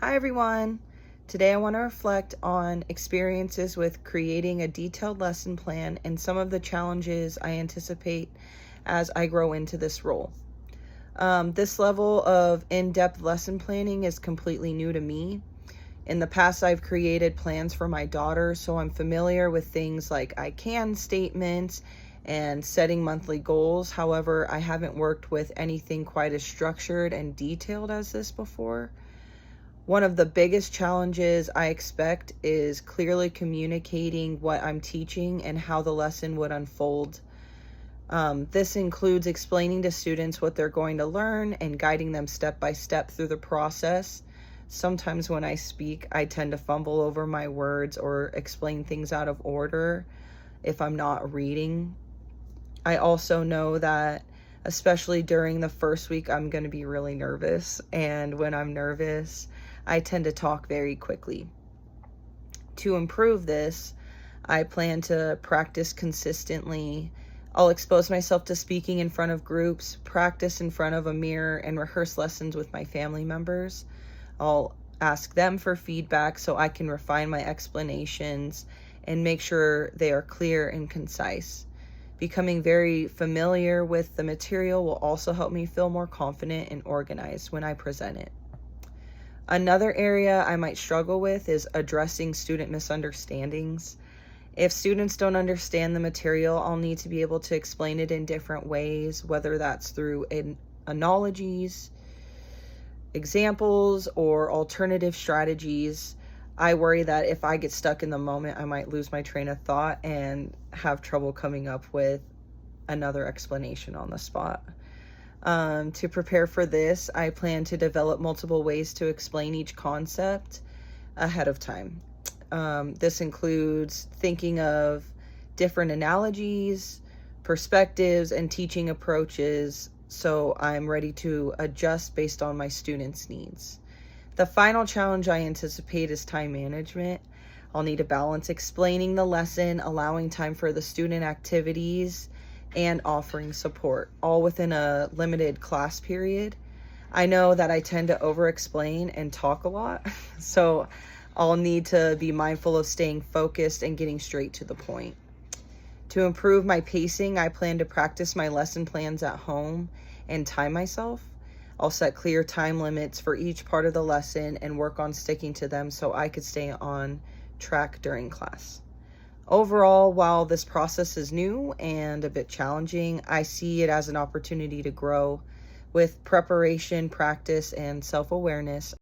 Hi everyone! Today I want to reflect on experiences with creating a detailed lesson plan and some of the challenges I anticipate as I grow into this role. This level of in-depth lesson planning is completely new to me. In the past, I've created plans for my daughter, so I'm familiar with things like I can statements and setting monthly goals. However, I haven't worked with anything quite as structured and detailed as this before. One of the biggest challenges I expect is clearly communicating what I'm teaching and how the lesson would unfold. This includes explaining to students what they're going to learn and guiding them step by step through the process. Sometimes when I speak, I tend to fumble over my words or explain things out of order if I'm not reading. I also know that especially during the first week, I'm going to be really nervous. And when I'm nervous, I tend to talk very quickly. To improve this, I plan to practice consistently. I'll expose myself to speaking in front of groups, practice in front of a mirror, and rehearse lessons with my family members. I'll ask them for feedback so I can refine my explanations and make sure they are clear and concise. Becoming very familiar with the material will also help me feel more confident and organized when I present it. Another area I might struggle with is addressing student misunderstandings. If students don't understand the material, I'll need to be able to explain it in different ways, whether that's through analogies, examples, or alternative strategies. I worry that if I get stuck in the moment, I might lose my train of thought and have trouble coming up with another explanation on the spot. To prepare for this, I plan to develop multiple ways to explain each concept ahead of time. This includes thinking of different analogies, perspectives, and teaching approaches so I'm ready to adjust based on my students' needs. The final challenge I anticipate is time management. I'll need to balance explaining the lesson, allowing time for the student activities, and offering support, all within a limited class period. I know that I tend to over-explain and talk a lot, so I'll need to be mindful of staying focused and getting straight to the point. To improve my pacing, I plan to practice my lesson plans at home and time myself. I'll set clear time limits for each part of the lesson and work on sticking to them so I could stay on track during class. Overall, while this process is new and a bit challenging, I see it as an opportunity to grow. With preparation, practice, and self-awareness,